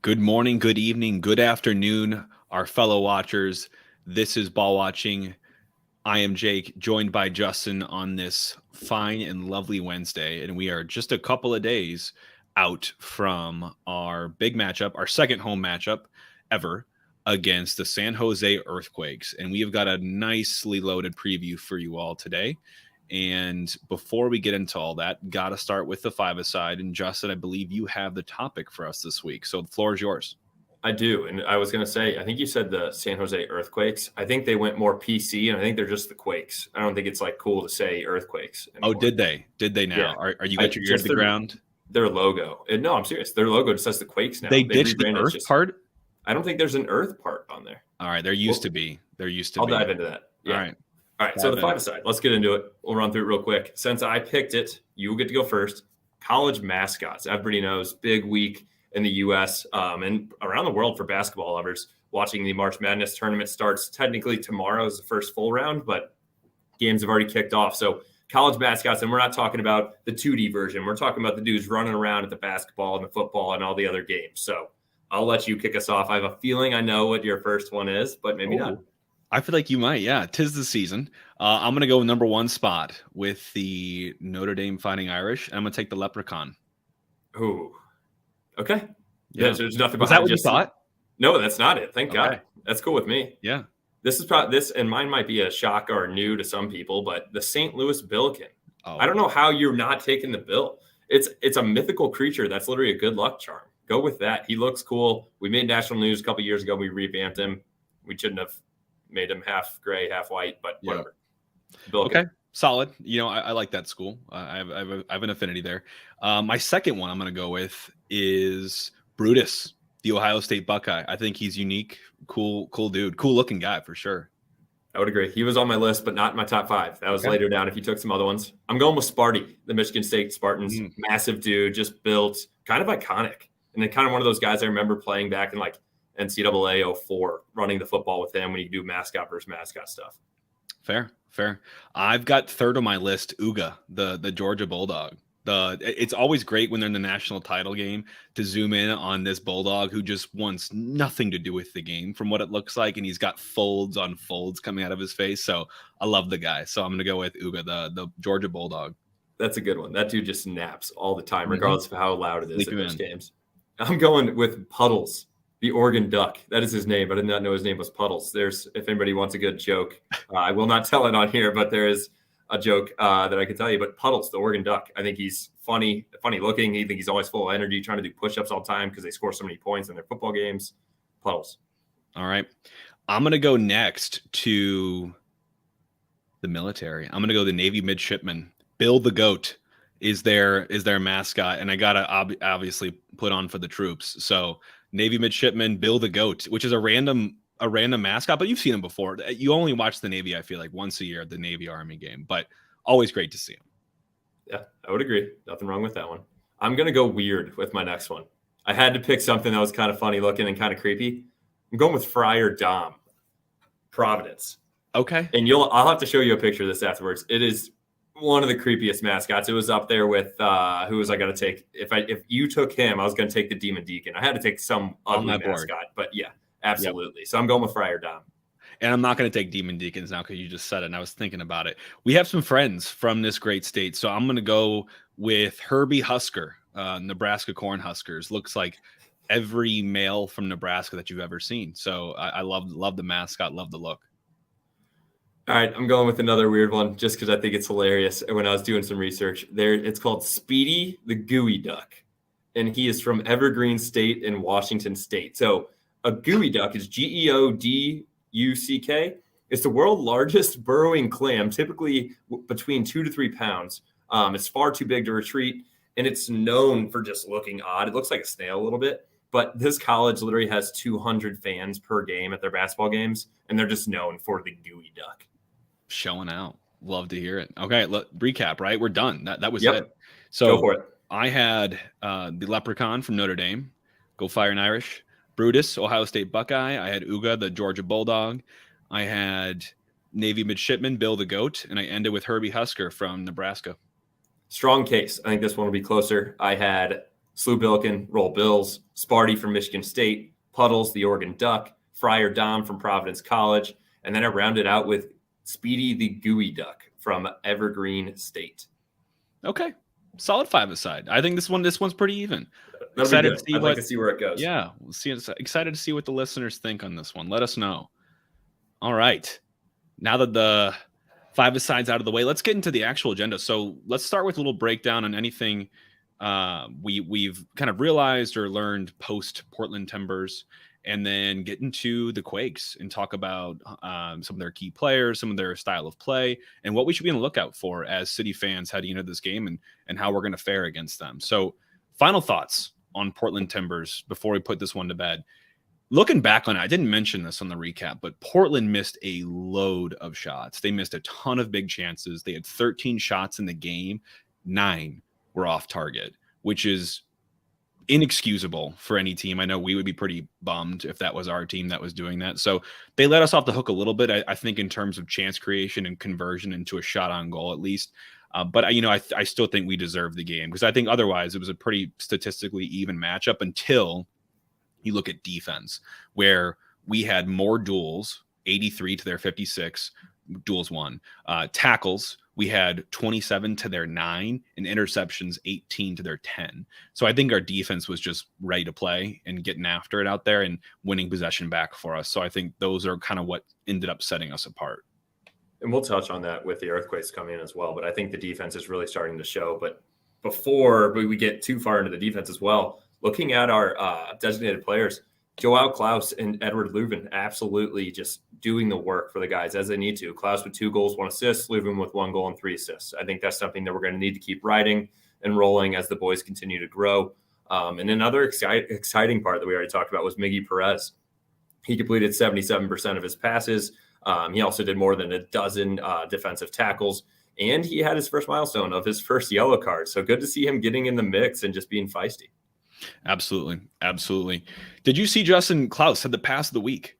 Good morning, good evening, good afternoon, our fellow watchers. This is Ball Watching. I am Jake, joined by Justin on this fine and lovely Wednesday, and we are just a couple of days out from our big matchup, our second home matchup ever against the San Jose Earthquakes. And we have got a nicely loaded preview for you all today. And before we get into all that, got to start with the five-a-side. And Justin, I believe you have the topic for us this week. So the floor is yours. I do. And I was going to say, I think you said the San Jose Earthquakes. I think they went more PC, and I think they're just the Quakes. I don't think it's like cool to say Earthquakes anymore. Oh, did they? Did they now? Yeah. Are you got your ear to the ground? Their logo. No, I'm serious. Their logo just says the Quakes now. They ditched the Earth part? I don't think there's an Earth part on there. All right. There used to be. I'll dive into that. Yeah. All right. So the five-a-side. Let's get into it. We'll run through it real quick. Since I picked it, you will get to go first. College mascots. Everybody knows, big week in the U.S. And around the world for basketball lovers. Watching the March Madness tournament starts technically tomorrow is the first full round, but games have already kicked off. So college mascots, and we're not talking about the 2D version. We're talking about the dudes running around at the basketball and the football and all the other games. So I'll let you kick us off. I have a feeling I know what your first one is, but maybe not. I feel like you might. Yeah, 'tis the season. I'm going to go number one spot with the Notre Dame Fighting Irish. I'm going to take the Leprechaun. Ooh. Okay. Yeah. There's nothing. Was that what you thought? No, that's not it. Thank God. That's cool with me. Yeah. This is probably this, and mine might be a shock or new to some people, but the St. Louis Billiken. Oh. I don't know how you're not taking the bill. It's a mythical creature that's literally a good luck charm. Go with that. He looks cool. We made national news a couple years ago. We revamped him. We shouldn't have made him half gray, half white, but whatever. Yeah. Okay, solid. I like that school. I have an affinity there. My second one I'm going to go with is Brutus, the Ohio State Buckeye. I think he's unique, cool dude, cool looking guy for sure. I would agree. He was on my list, but not in my top five. That was later down if you took some other ones. I'm going with Sparty, the Michigan State Spartans. Massive dude, just built, kind of iconic. And then kind of one of those guys I remember playing back in like NCAA 04, running the football with him when you do mascot versus mascot stuff. Fair. I've got third on my list, Uga, the Georgia Bulldog. It's always great when they're in the national title game to zoom in on this Bulldog who just wants nothing to do with the game from what it looks like. And he's got folds on folds coming out of his face. So I love the guy. So I'm going to go with Uga, the Georgia Bulldog. That's a good one. That dude just naps all the time, regardless of how loud it is at those games. I'm going with Puddles, the Oregon Duck. That is his name. I did not know his name was Puddles. If anybody wants a good joke, I will not tell it on here, but there is a joke that I can tell you. But Puddles, the Oregon Duck, I think he's funny looking. I think he's always full of energy, trying to do push-ups all the time because they score so many points in their football games. Puddles. All right. I'm going to go next to the military. I'm going to go the Navy midshipman. Bill the Goat is their mascot, and I got to obviously put on for the troops. So Navy midshipman Bill the Goat, which is a random mascot, but you've seen him before. You only watch the Navy, I feel like, once a year at the Navy Army game, but always great to see him. Yeah, I would agree. Nothing wrong with that one. I'm going to go weird with my next one. I had to pick something that was kind of funny looking and kind of creepy. I'm going with Friar Dom, Providence. Okay. And I'll have to show you a picture of this afterwards. It is one of the creepiest mascots. It was up there with who was I going to take? If you took him, I was going to take the Demon Deacon. I had to take some ugly mascot, but yeah, absolutely. Yep. So I'm going with Friar Dom. And I'm not going to take Demon Deacons now because you just said it, and I was thinking about it. We have some friends from this great state, so I'm going to go with Herbie Husker, Nebraska Cornhuskers. Looks like every male from Nebraska that you've ever seen. So I love the mascot, love the look. All right, I'm going with another weird one just because I think it's hilarious. When I was doing some research, it's called Speedy the Gooey Duck, and he is from Evergreen State in Washington State. So a gooey duck is GEODUCK. It's the world's largest burrowing clam, typically between 2 to 3 pounds. It's far too big to retreat, and it's known for just looking odd. It looks like a snail a little bit, but this college literally has 200 fans per game at their basketball games, and they're just known for the gooey duck. Showing out. Love to hear it. Okay, recap, right? We're done. That was it. So go for it. I had the Leprechaun from Notre Dame, Go Fighting Irish. Brutus, Ohio State Buckeye. I had Uga, the Georgia Bulldog. I had Navy midshipman Bill the Goat, and I ended with Herbie Husker from Nebraska. Strong case. I think this one will be closer. I had Slew Billiken, Roll Bills, Sparty from Michigan State, Puddles, the Oregon Duck, Friar Dom from Providence College, and then I rounded out with Speedy the Gooey Duck from Evergreen State. Okay, solid five-a-side. I think this one's pretty even. That'll be good. I'd like to see where it goes. Yeah, we'll see. Excited to see what the listeners think on this one. Let us know. All right, now that the five-a-sides out of the way, let's get into the actual agenda. So let's start with a little breakdown on anything we've kind of realized or learned post Portland Timbers, and then get into the Quakes and talk about some of their key players, some of their style of play, and what we should be on the lookout for as City fans heading into this game, and how we're going to fare against them. So final thoughts on Portland Timbers before we put this one to bed. Looking back on it, I didn't mention this on the recap, but Portland missed a load of shots. They missed a ton of big chances. They had 13 shots in the game. 9 were off target, which is inexcusable for any team. I know we would be pretty bummed if that was our team that was doing that. So they let us off the hook a little bit, I think, in terms of chance creation and conversion into a shot on goal at least. But I still think we deserve the game, because I think otherwise it was a pretty statistically even matchup until you look at defense, where we had more duels, 83 to their 56, duels won. Tackles, we had 27 to their 9, and interceptions 18 to their 10. So I think our defense was just ready to play and getting after it out there and winning possession back for us. So I think those are kind of what ended up setting us apart. And we'll touch on that with the Earthquakes coming in as well. But I think the defense is really starting to show. But before we get too far into the defense as well, looking at our designated players, Joao Klaus and Edward Leuven absolutely just doing the work for the guys as they need to. Klaus with 2 goals, 1 assist, Leuven with 1 goal and 3 assists. I think that's something that we're going to need to keep riding and rolling as the boys continue to grow. And another exciting part that we already talked about was Miggy Perez. He completed 77% of his passes. He also did more than a dozen defensive tackles, and he had his first milestone of his first yellow card. So good to see him getting in the mix and just being feisty. Absolutely. Absolutely. Did you see Justin Klaus had the pass of the week?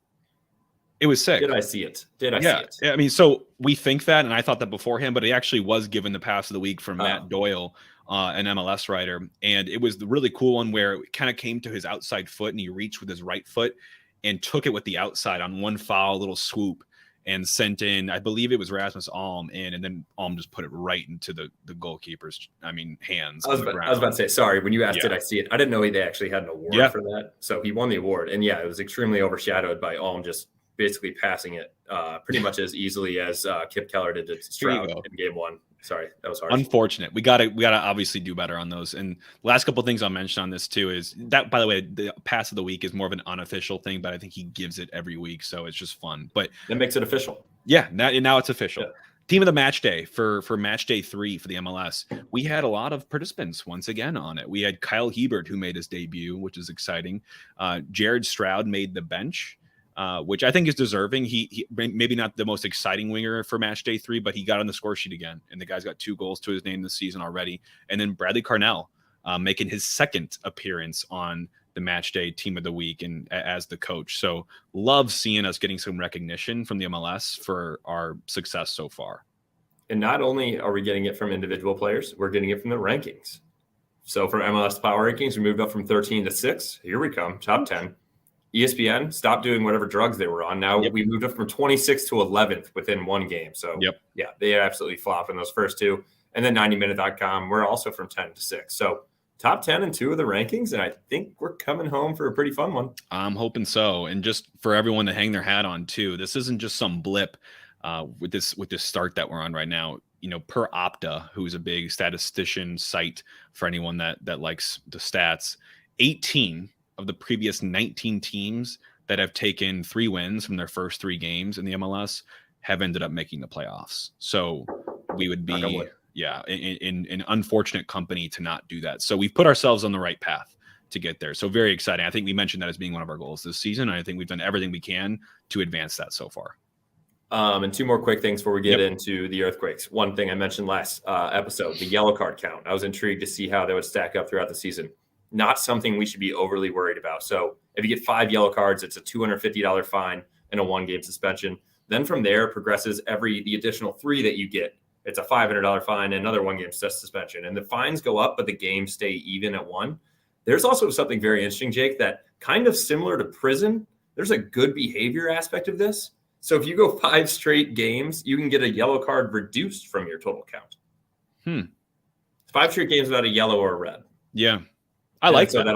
It was sick. Did I see it? See it? I mean, so we think that, and I thought that beforehand, but he actually was given the pass of the week from Matt Doyle, an MLS writer. And it was the really cool one where it kind of came to his outside foot and he reached with his right foot and took it with the outside on one foul, little swoop, and sent in, I believe it was Rasmus Alm in, and then Alm just put it right into the goalkeeper's, hands. I was about to say, sorry, when you asked did I see it, I didn't know they actually had an award for that. So he won the award. And it was extremely overshadowed by Alm just basically passing it pretty much as easily as Kip Keller did to Stroud in game 1. Sorry, that was hard. Unfortunate. We gotta obviously do better on those. And last couple of things I'll mention on this too is that, by the way, the pass of the week is more of an unofficial thing, but I think he gives it every week, so it's just fun. But that makes it official. Yeah, now it's official. Yeah. Team of the match day for match day 3 for the MLS. We had a lot of participants once again on it. We had Kyle Hebert, who made his debut, which is exciting. Jared Stroud made the bench. Which I think is deserving. He maybe not the most exciting winger for match day 3, but he got on the score sheet again, and the guy's got 2 goals to his name this season already. And then Bradley Carnell making his second appearance on the match day team of the week and as the coach. So love seeing us getting some recognition from the MLS for our success so far. And not only are we getting it from individual players, we're getting it from the rankings. So for MLS Power Rankings, we moved up from 13 to 6. Here we come, top 10. ESPN stopped doing whatever drugs they were on. Now we moved up from 26th to 11th within 1 game. So they absolutely flopped in those first 2. And then 90minute.com, we're also from 10 to 6. So top 10 and 2 of the rankings. And I think we're coming home for a pretty fun one. I'm hoping so. And just for everyone to hang their hat on too, this isn't just some blip with this start that we're on right now. Per Opta, who's a big statistician site for anyone that likes the stats, 18 of the previous 19 teams that have taken 3 wins from their first 3 games in the MLS have ended up making the playoffs. So we would be, in an unfortunate company to not do that. So we've put ourselves on the right path to get there. So very exciting. I think we mentioned that as being one of our goals this season. And I think we've done everything we can to advance that so far. And 2 more quick things before we get into the Earthquakes. One thing I mentioned last episode, the yellow card count. I was intrigued to see how that would stack up throughout the season. Not something we should be overly worried about. So if you get 5 yellow cards, it's a $250 fine and a 1-game suspension. Then from there progresses the additional 3 that you get. It's a $500 fine and another 1-game suspension. And the fines go up, but the games stay even at 1. There's also something very interesting, Jake, that kind of similar to prison, there's a good behavior aspect of this. So if you go 5 straight games, you can get a yellow card reduced from your total count. 5 straight games without a yellow or a red. Yeah. I like that.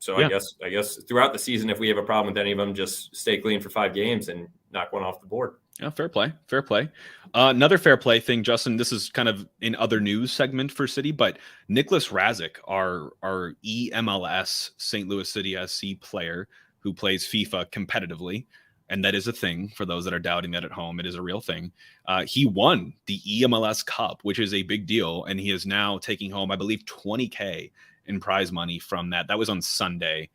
So I guess throughout the season, if we have a problem with any of them, just stay clean for 5 games and knock one off the board. Yeah, fair play. Another fair play thing, Justin. This is kind of in other news segment for City, but Nicholas Razic, our EMLS St. Louis City SC player who plays FIFA competitively, and that is a thing for those that are doubting that at home. It is a real thing. He won the EMLS Cup, which is a big deal, and he is now taking home, I believe, $20K in prize money from that. That was on Sunday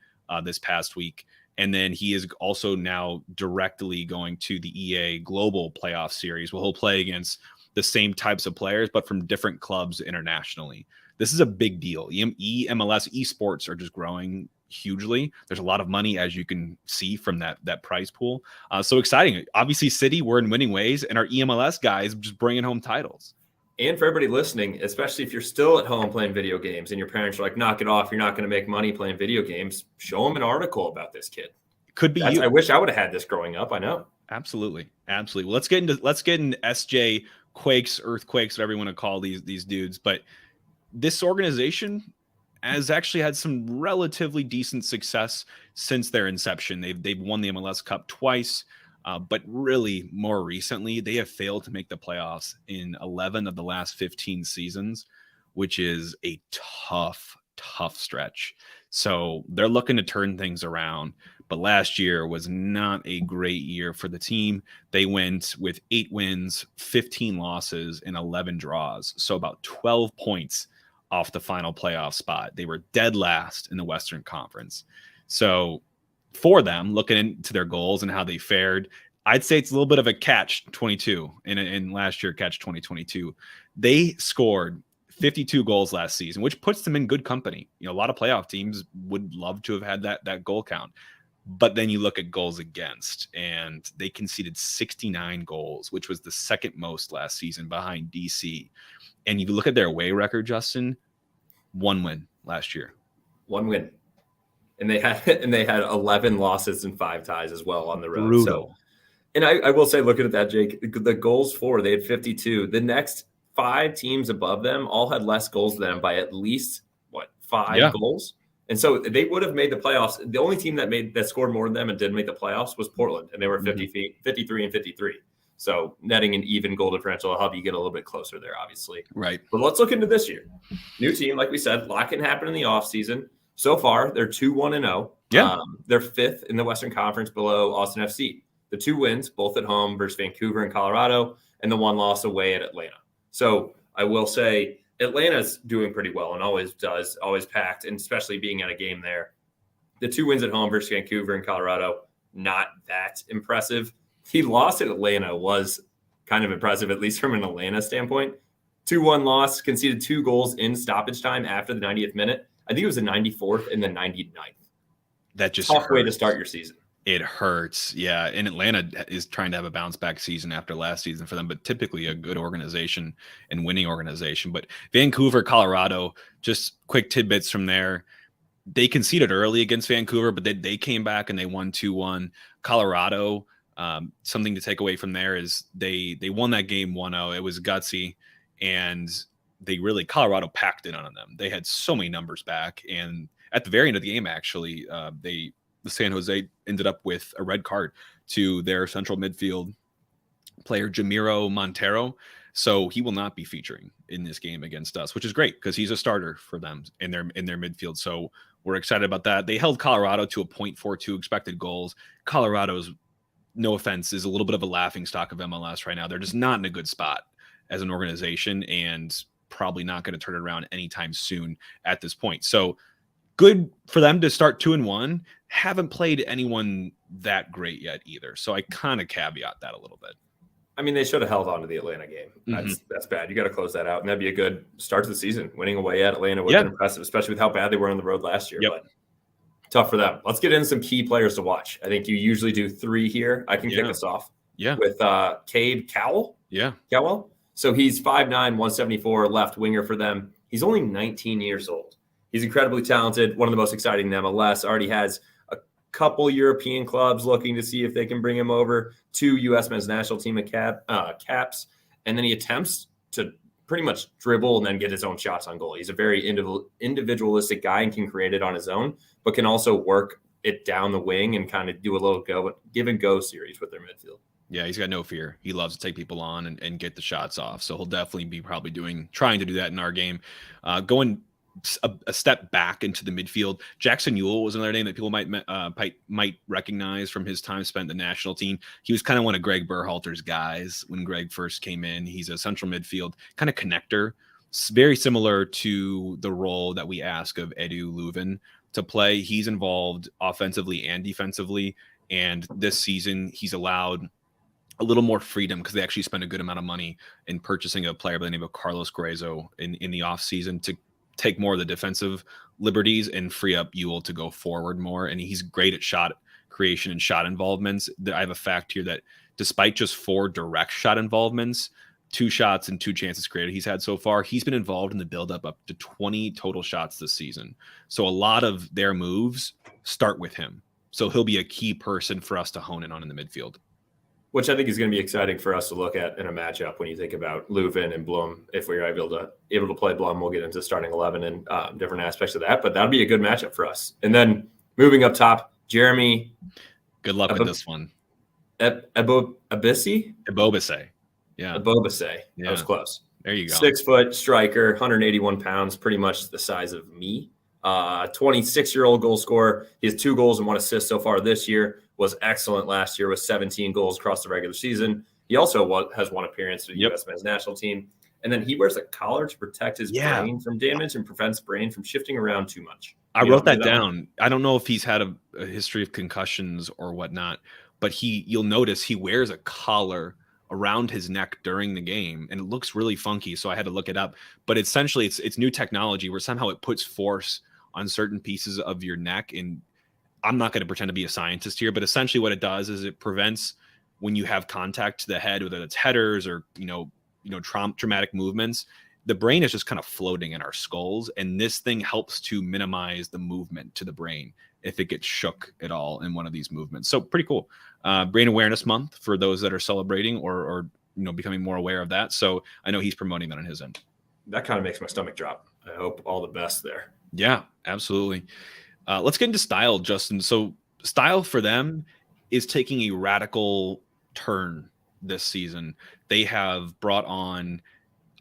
this past week. And then he is also now directly going to the EA Global Playoff Series, where he'll play against the same types of players, but from different clubs internationally. This is a big deal. MLS esports are just growing hugely. There's a lot of money, as you can see from that prize pool. So exciting. Obviously, City, we're in winning ways, and our EMLS guys just bringing home titles. And for everybody listening, especially if you're still at home playing video games and your parents are like, knock it off, you're not going to make money playing video games, show them an article about this kid. Could be you. I wish I would have had this growing up. I know. Absolutely. Well, let's get into SJ Quakes, Earthquakes, whatever you want to call these dudes. But this organization has actually had some relatively decent success since their inception. They've won the MLS Cup twice. But really, more recently, they have failed to make the playoffs in 11 of the last 15 seasons, which is a tough stretch. So they're looking to turn things around. But last year was not a great year for the team. They went with 8 wins, 15 losses, and 11 draws. So about 12 points off the final playoff spot. They were dead last in the Western Conference. So for them, looking into their goals and how they fared, I'd say it's a little bit of a catch-22 in last year, catch-2022. They scored 52 goals last season, which puts them in good company. You know, a lot of playoff teams would love to have had that goal count. But then you look at goals against, and they conceded 69 goals, which was the second most last season behind DC. And you look at their away record, Justin, 1 win last year. 1 win. And they had 11 losses and 5 ties as well on the road. Brutal. So, and I will say, looking at that, Jake, the goals for, they had 52. The next 5 teams above them all had less goals than them by at least 5 goals. And so they would have made the playoffs. The only team that scored more than them and didn't make the playoffs was Portland, and they were 53 and 53. So netting an even goal differential will help you get a little bit closer there, obviously. Right. But let's look into this year. New team, like we said, a lot can happen in the offseason. So far, they're 2-1-0. Yeah. They're 5th in the Western Conference below Austin FC. The 2 wins, both at home versus Vancouver and Colorado, and the 1 loss away at Atlanta. So I will say Atlanta's doing pretty well and always does, always packed, and especially being at a game there. The 2 wins at home versus Vancouver and Colorado, not that impressive. The loss at Atlanta was kind of impressive, at least from an Atlanta standpoint. 2-1 loss, conceded 2 goals in stoppage time after the 90th minute. I think it was the 94th and the 99th. That just tough way to start your season. It hurts. Yeah. And Atlanta is trying to have a bounce back season after last season for them, but typically a good organization and winning organization. But Vancouver, Colorado, just quick tidbits from there. They conceded early against Vancouver, but they came back and they won 2-1. Colorado, something to take away from there is they won that game 1-0. It was gutsy, and Colorado packed it on them. They had so many numbers back, and at the very end of the game, actually, the San Jose ended up with a red card to their central midfield player, Jamiro Montero. So he will not be featuring in this game against us, which is great because he's a starter for them in their midfield. So we're excited about that. They held Colorado to a 0.42 expected goals. Colorado's, no offense, is a little bit of a laughing stock of MLS right now. They're just not in a good spot as an organization, and probably not going to turn it around anytime soon at this point. So good for them to start 2-1. Haven't played anyone that great yet either. So I kind of caveat that a little bit. I mean, they should have held on to the Atlanta game. That's bad. You got to close that out. And that'd be a good start to the season. Winning away at Atlanta would have been impressive, especially with how bad they were on the road last year. Yep. But tough for them. Let's get into some key players to watch. I think you usually do 3 here. I can kick us off with Cade Cowell. Cowell. So he's 5'9", 174, left winger for them. He's only 19 years old. He's incredibly talented, one of the most exciting in the MLS, already has a couple European clubs looking to see if they can bring him over, 2 U.S. men's national team caps, and then he attempts to pretty much dribble and then get his own shots on goal. He's a very individualistic guy and can create it on his own, but can also work it down the wing and kind of do a little give and go series with their midfield. Yeah, he's got no fear. He loves to take people on and get the shots off. So he'll definitely be probably trying to do that in our game. Going a step back into the midfield, Jackson Ewell was another name that people might recognize from his time spent in the national team. He was kind of one of Greg Berhalter's guys when Greg first came in. He's a central midfield kind of connector, very similar to the role that we ask of Edu Leuven to play. He's involved offensively and defensively, and this season he's allowed a little more freedom because they actually spent a good amount of money in purchasing a player by the name of Carlos Gruezo in the offseason to take more of the defensive liberties and free up Ewell to go forward more. And he's great at shot creation and shot involvements. I have a fact here that despite just 4 direct shot involvements, 2 shots and 2 chances created he's had so far, he's been involved in the buildup up to 20 total shots this season. So a lot of their moves start with him. So he'll be a key person for us to hone in on in the midfield. Which I think is going to be exciting for us to look at in a matchup when you think about Leuven and Blum. If we're able to play Blum, we'll get into starting 11 and different aspects of that. But that'll be a good matchup for us. And then moving up top, Jeremy. Good luck with this one. Ebobisse? Yeah. Ebobisse. That was close. There you go. 6 foot striker, 181 pounds, pretty much the size of me. 26-year-old goal scorer. He has 2 goals and 1 assist so far this year. Was excellent last year with 17 goals across the regular season. He also has 1 appearance for the U.S. men's national team. And then he wears a collar to protect his brain from damage and prevents brain from shifting around too much. I wrote that down. I don't know if he's had a history of concussions or whatnot, but you'll notice he wears a collar around his neck during the game, and it looks really funky. So I had to look it up. But essentially, it's new technology where somehow it puts force on certain pieces of your neck. And I'm not going to pretend to be a scientist here, but essentially what it does is it prevents when you have contact to the head, whether it's headers or, traumatic movements, the brain is just kind of floating in our skulls. And this thing helps to minimize the movement to the brain if it gets shook at all in one of these movements. So pretty cool. Brain Awareness Month for those that are celebrating or becoming more aware of that. So I know he's promoting that on his end. That kind of makes my stomach drop. I hope all the best there. Yeah, absolutely. Let's get into style, Justin. So style for them is taking a radical turn this season. They have brought on,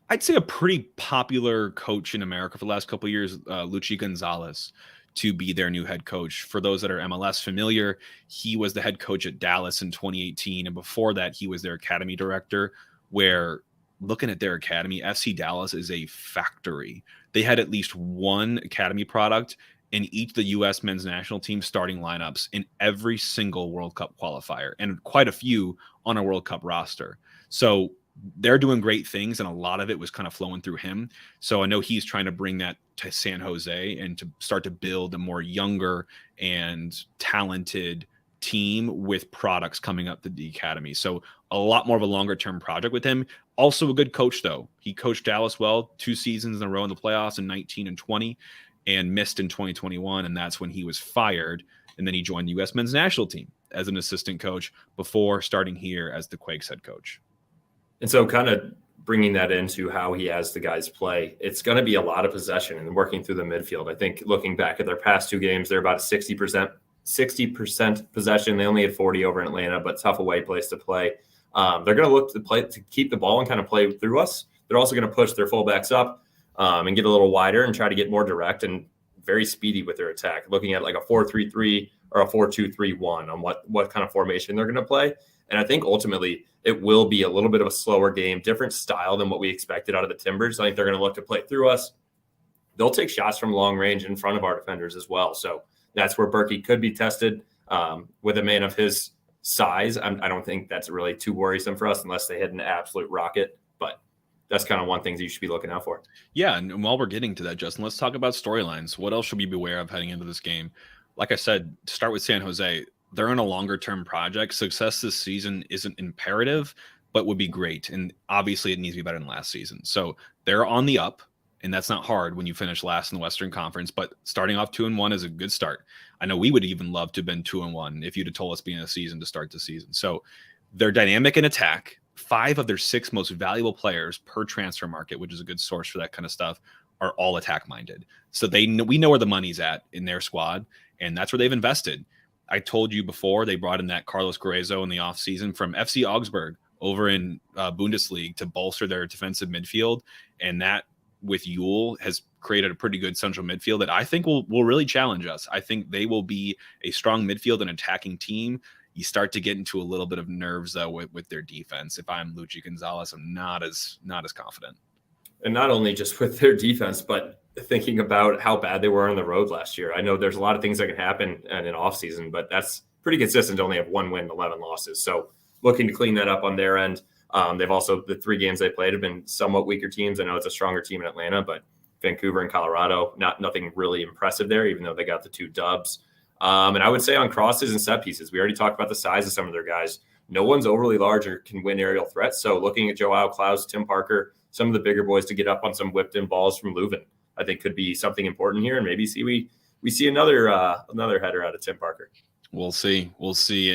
I'd say, a pretty popular coach in America for the last couple of years, Luchi Gonzalez, to be their new head coach. For those that are MLS familiar, he was the head coach at Dallas in 2018. And before that, he was their academy director, where looking at their academy, FC Dallas is a factory. They had at least 1 academy product in each the U.S. men's national team starting lineups in every single World Cup qualifier, and quite a few on a World Cup roster. So they're doing great things, and a lot of it was kind of flowing through him. So I know he's trying to bring that to San Jose and to start to build a more younger and talented team with products coming up to the academy. So a lot more of a longer term project with him. Also a good coach, though. He coached Dallas well 2 seasons in a row in the playoffs in 19 and 20. And missed in 2021, and that's when he was fired. And then he joined the U.S. men's national team as an assistant coach before starting here as the Quakes head coach. And so kind of bringing that into how he has the guys play, it's going to be a lot of possession and working through the midfield. I think looking back at their past 2 games, they're about 60% possession. They only had 40 over in Atlanta, but tough away place to play. They're going to look to keep the ball and kind of play through us. They're also going to push their fullbacks up. And get a little wider and try to get more direct and very speedy with their attack, looking at like a 4-3-3 or a 4-2-3-1 on what kind of formation they're going to play. And I think ultimately it will be a little bit of a slower game, different style than what we expected out of the Timbers. I think they're going to look to play through us. They'll take shots from long range in front of our defenders as well. So that's where Berkey could be tested with a man of his size. I don't think that's really too worrisome for us unless they hit an absolute rocket. But that's kind of one thing that you should be looking out for. Yeah, and while we're getting to that, Justin, let's talk about storylines. What else should we be aware of heading into this game? Like I said, to start with San Jose, they're in a longer-term project. Success this season isn't imperative, but would be great. And obviously, it needs to be better than last season. So they're on the up, And that's not hard when you finish last in the Western Conference, but starting off 2-1 is a good start. I know we would even love to have been 2-1 if you'd have told us being a season to start the season. So they're dynamic in attack. 5 of their 6 most valuable players per transfer market, which is a good source for that kind of stuff, are all attack minded. So we know where the money's at in their squad, and that's where they've invested. I told you before, they brought in that Carlos Guerreiro in the offseason from FC Augsburg over in Bundesliga to bolster their defensive midfield. And that with Yule has created a pretty good central midfield that I think will really challenge us. I think they will be a strong midfield and attacking team. You start to get into a little bit of nerves though with their defense. If I'm Luchi Gonzalez, I'm not as confident. And not only just with their defense, but thinking about how bad they were on the road last year. I know there's a lot of things that can happen in an off season, but that's pretty consistent to only have 1 win, 11 losses. So looking to clean that up on their end. They've also, the 3 games they played have been somewhat weaker teams. I know it's a stronger team in Atlanta, but Vancouver and Colorado, nothing really impressive there, even though they got the 2 dubs. And I would say on crosses and set pieces, we already talked about the size of some of their guys. No one's overly large or can win aerial threats. So looking at Joao Klaus, Tim Parker, some of the bigger boys to get up on some whipped in balls from Leuven, I think could be something important here. And maybe we see another header out of Tim Parker. We'll see.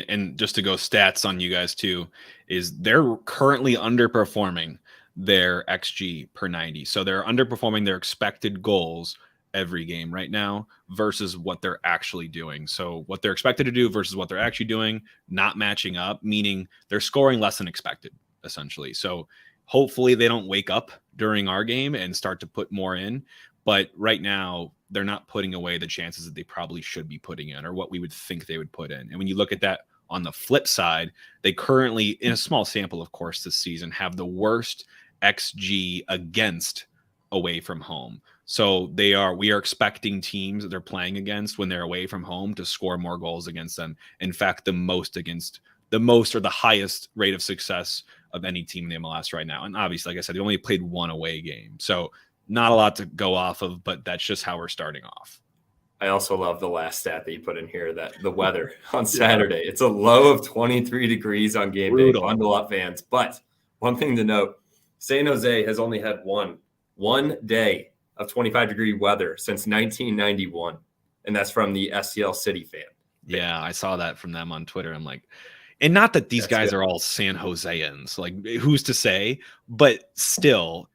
And just to go stats on you guys too, is they're currently underperforming their XG per 90. So they're underperforming their expected goals every game right now versus what they're actually doing. So what they're expected to do versus what they're actually doing, not matching up, meaning they're scoring less than expected, essentially. So hopefully they don't wake up during our game and start to put more in. But right now, they're not putting away the chances that they probably should be putting in or what we would think they would put in. And when you look at that on the flip side, they currently, in a small sample, of course, this season, have the worst XG against away from home. So we are expecting teams that they're playing against when they're away from home to score more goals against them. In fact, the most or the highest rate of success of any team in the MLS right now. And obviously, like I said, they only played 1 away game. So not a lot to go off of, but that's just how we're starting off. I also love the last stat that you put in here, that the weather on Saturday. It's a low of 23 degrees on game day. Bundle up, fans. But one thing to note, San Jose has only had one day of 25-degree weather since 1991, and that's from the STL City fan. Yeah, I saw that from them on Twitter. I'm like, and not that these guys are all San Joseans, like who's to say, but still,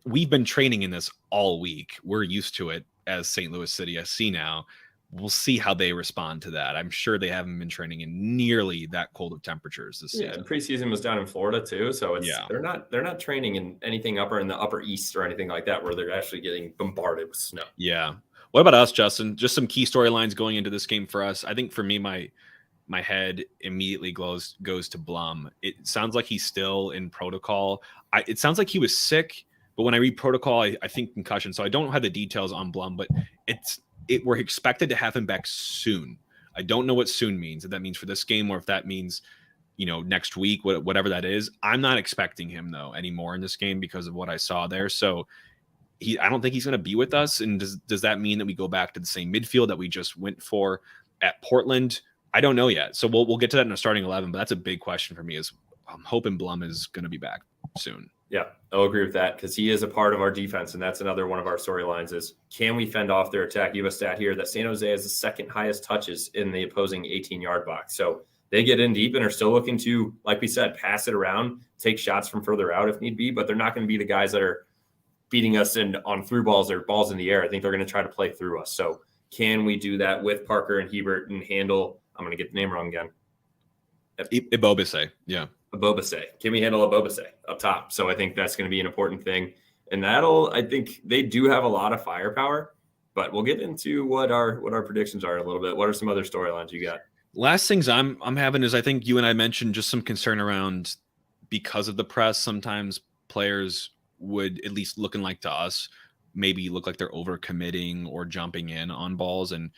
we've been training in this all week. We're used to it as St. Louis City SC now. We'll see how they respond to that. I'm sure they haven't been training in nearly that cold of temperatures this season. And preseason was down in Florida too, so they're not training in anything in the upper east or anything like that where they're actually getting bombarded with snow. Yeah. What about us, Justin? Just some key storylines going into this game for us. I think for me, my head immediately goes to Blum. It sounds like he's still in protocol. It sounds like he was sick. But when I read protocol, I think concussion. So I don't have the details on Blum, but we're expected to have him back soon. I don't know what soon means. If that means for this game or if that means, next week, whatever that is. I'm not expecting him though anymore in this game because of what I saw there. So I don't think he's going to be with us. And does that mean that we go back to the same midfield that we just went for at Portland? I don't know yet. So we'll get to that in our starting 11. But that's a big question for me. Is I'm hoping Blum is going to be back soon. Yeah, I'll agree with that because he is a part of our defense, and that's another one of our storylines is can we fend off their attack? You have a stat here that San Jose has the second highest touches in the opposing 18-yard box. So they get in deep and are still looking to, like we said, pass it around, take shots from further out if need be, but they're not going to be the guys that are beating us on through balls or balls in the air. I think they're going to try to play through us. So can we do that with Parker and Hebert and handle, I'm going to get the name wrong again. Ebobisse, yeah. Ebobisse. Can we handle Ebobisse up top? So I think that's going to be an important thing. And I think they do have a lot of firepower, but we'll get into what our predictions are in a little bit. What are some other storylines you got? Last things I'm having is I think you and I mentioned just some concern around because of the press. Sometimes players would, at least looking like to us, maybe look like they're overcommitting or jumping in on balls. And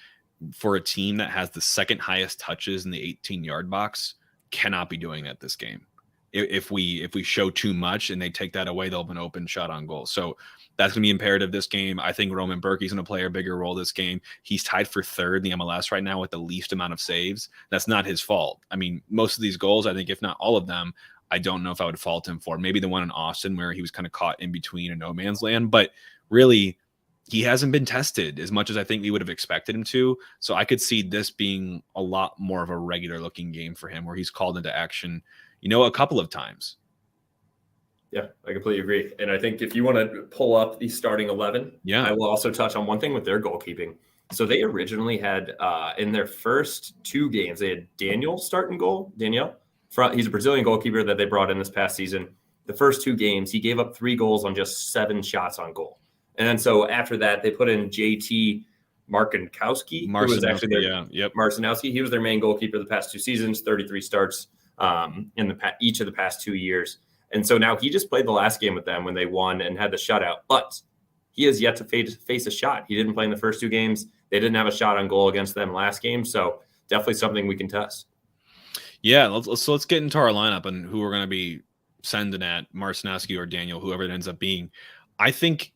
for a team that has the second highest touches in the 18-yard box, cannot be doing that this game. If we show too much and they take that away, they'll have an open shot on goal. So that's going to be imperative this game. I think Roman Berkey's going to play a bigger role this game. He's tied for third in the MLS right now with the least amount of saves. That's not his fault. I mean, most of these goals, I think, if not all of them, I don't know if I would fault him for. Maybe the one in Austin where he was kind of caught in between a no man's land. But really he hasn't been tested as much as I think we would have expected him to. So I could see this being a lot more of a regular looking game for him where he's called into action, a couple of times. Yeah, I completely agree. And I think if you want to pull up the starting 11, I will also touch on one thing with their goalkeeping. So they originally had in their first 2 games, they had Daniel starting goal. Daniel, he's a Brazilian goalkeeper that they brought in this past season. The first 2 games, he gave up 3 goals on just 7 shots on goal. And then so after that, they put in JT Marcinkowski, who was actually their Marcinowski. He was their main goalkeeper the past 2 seasons, 33 starts in each of the past 2 years. And so now he just played the last game with them when they won and had the shutout, but he has yet to face a shot. He didn't play in the first 2 games. They didn't have a shot on goal against them last game. So definitely something we can test. Yeah. Let's get into our lineup and who we're going to be sending at Marcinowski or Daniel, whoever it ends up being. I think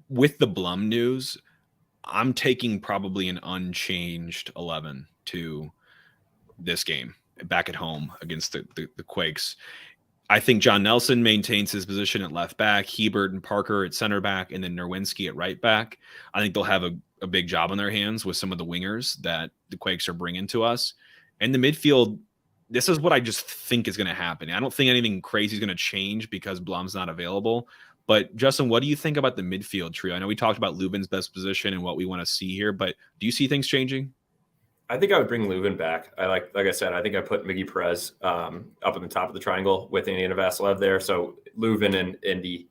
with the Blum news, I'm taking probably an unchanged 11 to this game back at home against the Quakes. I think John Nelson maintains his position at left back, Hebert and Parker at center back, and then Nerwinski at right back. I think they'll have a big job on their hands with some of the wingers that the Quakes are bringing to us. And the midfield, this is what I just think is going to happen. I don't think anything crazy is going to change because Blum's not available. But Justin, what do you think about the midfield trio? I know we talked about Leuven's best position and what we want to see here, but do you see things changing? I think I would bring Leuven back. Like I said, I think I put Miggy Perez up in the top of the triangle with Andy and Vassilev there. So Leuven and Indy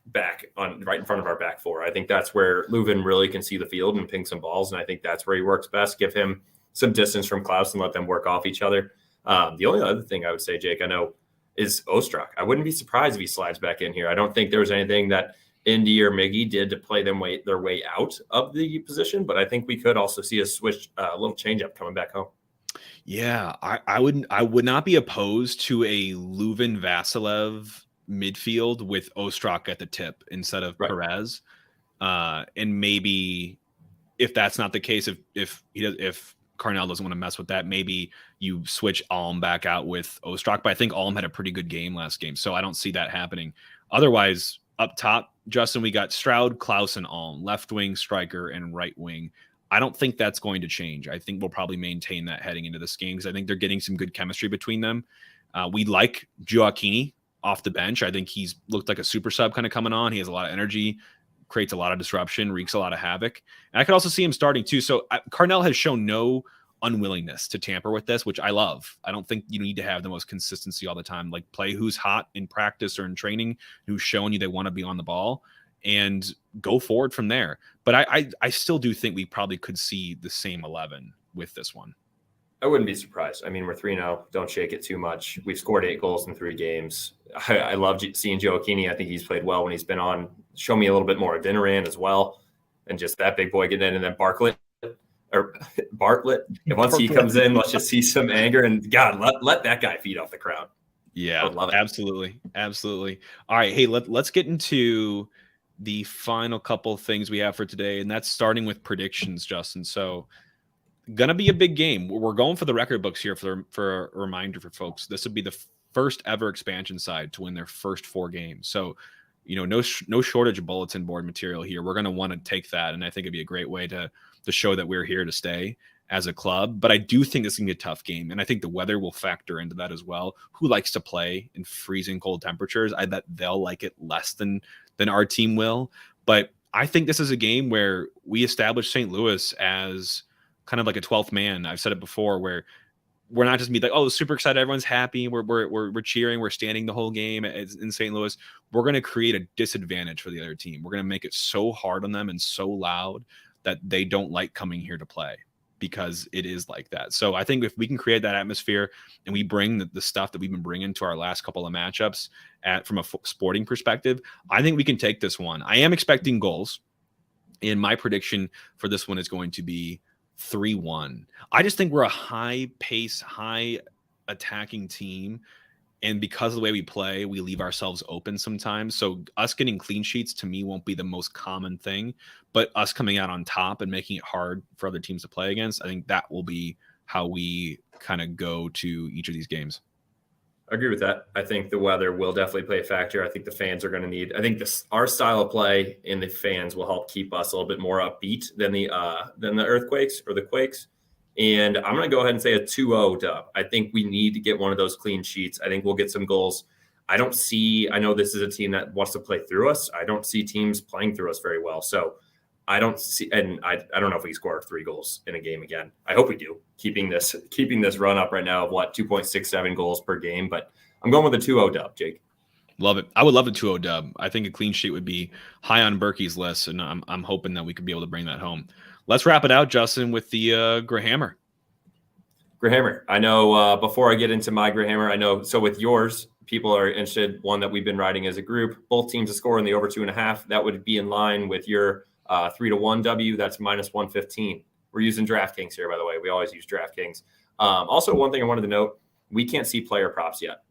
back on right in front of our back 4. I think that's where Leuven really can see the field and ping some balls, and I think that's where he works best. Give him some distance from Klaus and let them work off each other. The only other thing I would say, Jake, I know is Ostrak. I wouldn't be surprised if he slides back in here. I don't think there was anything that Indy or Miggy did to play their way out of the position, but I think we could also see a switch, a little change up coming back home. Yeah, I would not be opposed to a Leuven Vassilev midfield with Ostrak at the tip instead of Perez. And maybe if that's not the case, if Carnell doesn't want to mess with that, maybe you switch Alm back out with Ostrak. But I think Alm had a pretty good game last game, so I don't see that happening. Otherwise, up top, Justin, we got Stroud, Klaus, and Alm, left wing, striker, and right wing. I don't think that's going to change. I think we'll probably maintain that heading into this game because I think they're getting some good chemistry between them. We like Gioacchini off the bench. I think he's looked like a super sub kind of coming on. He has a lot of energy, creates a lot of disruption, wreaks a lot of havoc. And I could also see him starting too. So Carnell has shown no unwillingness to tamper with this, which I love. I don't think you need to have the most consistency all the time. Like, play who's hot in practice or in training, who's showing you they want to be on the ball, and go forward from there. But I still do think we probably could see the same 11 with this one. I wouldn't be surprised. I mean, we're 3-0. Don't shake it too much. We've scored 8 goals in 3 games. I love seeing Gioacchini. I think he's played well when he's been on. Show me a little bit more of Dinaran as well. And just that big boy getting in. And then Bartlett. And once he comes in, let's just see some anger. And God, let that guy feed off the crowd. Yeah, I would love it. Absolutely. Absolutely. All right. Hey, let's get into the final couple things we have for today. And that's starting with predictions, Justin. So, gonna be a big game. We're going for the record books here for a reminder for folks. This would be the first ever expansion side to win their first 4 games. So, no shortage of bulletin board material here. We're gonna want to take that, and I think it'd be a great way to show that we're here to stay as a club. But I do think this is gonna be a tough game, and I think the weather will factor into that as well. Who likes to play in freezing cold temperatures? I bet they'll like it less than our team will. But I think this is a game where we establish St. Louis as kind of like a 12th man. I've said it before, where we're not just be like, oh, super excited, everyone's happy, we're cheering, we're standing the whole game in St. Louis. We're going to create a disadvantage for the other team. We're going to make it so hard on them and so loud that they don't like coming here to play, because it is like that. So I think if we can create that atmosphere and we bring the stuff that we've been bringing to our last couple of matchups from a sporting perspective, I think we can take this one. I am expecting goals, and my prediction for this one is going to be 3-1. I just think we're a high pace, high attacking team. And because of the way we play, we leave ourselves open sometimes. So us getting clean sheets to me won't be the most common thing, but us coming out on top and making it hard for other teams to play against, I think that will be how we kind of go to each of these games. I agree with that. I think the weather will definitely play a factor. I think the fans are going to need. I think our style of play and the fans will help keep us a little bit more upbeat than the Earthquakes or the Quakes. And I'm going to go ahead and say a 2-0 dub. I think we need to get one of those clean sheets. I think we'll get some goals. I know this is a team that wants to play through us. I don't see teams playing through us very well. So I don't see, and I don't know if we score 3 goals in a game again. I hope we do, keeping this run up right now of 2.67 goals per game. But I'm going with a 2-0 dub, Jake. Love it. I would love a 2-0 dub. I think a clean sheet would be high on Berkey's list, and I'm hoping that we could be able to bring that home. Let's wrap it out, Justin, with the Grahammer. Grahammer. I know before I get into my Grahammer, I know, so with yours, people are interested, one that we've been riding as a group, both teams to score in the over 2.5. That would be in line with your 3-1 W. That's -115. We're using DraftKings here, by the way. We always use DraftKings. Also, one thing I wanted to note, we can't see player props yet.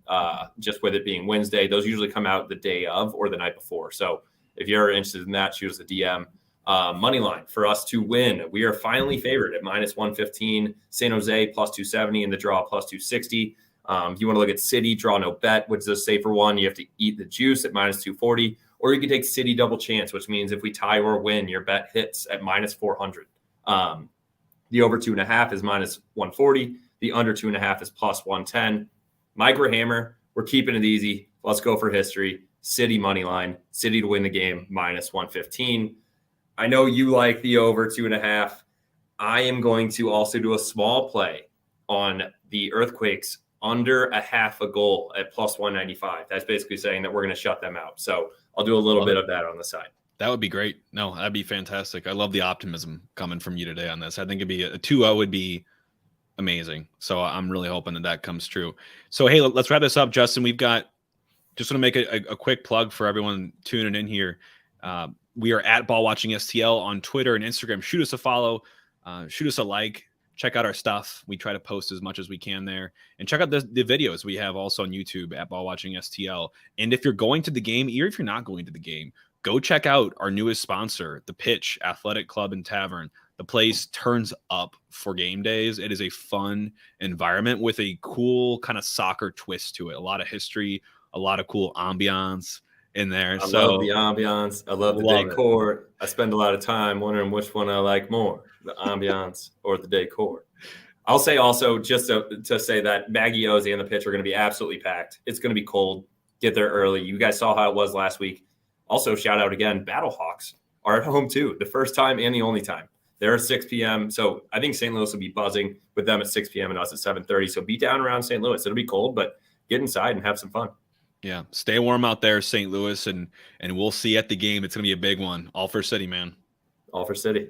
Just with it being Wednesday, those usually come out the day of or the night before. So if you're interested in that, shoot us a DM. Money line for us to win. We are finally favored at -115. San Jose +270 and the draw +260. If you want to look at City, draw no bet, which is a safer one. You have to eat the juice at -240. Or you can take City double chance, which means if we tie or win, your bet hits at -400. The over 2.5 is -140. The under 2.5 is +110. My Grahammer, we're keeping it easy. Let's go for history. City money line. City to win the game, -115. I know you like the over 2.5. I am going to also do a small play on the Earthquakes under a half a goal at +195. That's basically saying that we're going to shut them out. So I'll do a little bit of that on the side. That would be great. No, that'd be fantastic. I love the optimism coming from you today on this. I think it'd be a 2-0 would be amazing. So I'm really hoping that comes true. So, hey, let's wrap this up, Justin. We've got, just want to make a quick plug for everyone tuning in here. We are at Ball Watching STL on Twitter and Instagram. Shoot us a follow, shoot us a like. Check out our stuff. We try to post as much as we can there. And check out the videos we have also on YouTube at Ball Watching STL. And if you're going to the game, or if you're not going to the game, go check out our newest sponsor, The Pitch Athletic Club and Tavern. The place turns up for game days. It is a fun environment with a cool kind of soccer twist to it. A lot of history, a lot of cool ambiance in there. I love the ambiance. I love the decor. I spend a lot of time wondering which one I like more, the ambiance or the decor. I'll say also, just to say that Maggie O's and the Pitch are going to be absolutely packed. It's going to be cold. Get there early. You guys saw how it was last week. Also, shout out again, Battlehawks are at home too, the first time and the only time. They're at 6 p.m. So I think St. Louis will be buzzing with them at 6 p.m. and us at 7:30. So be down around St. Louis. It'll be cold, but get inside and have some fun. Yeah, stay warm out there, St. Louis, and we'll see you at the game. It's going to be a big one. All for City, man. All for City.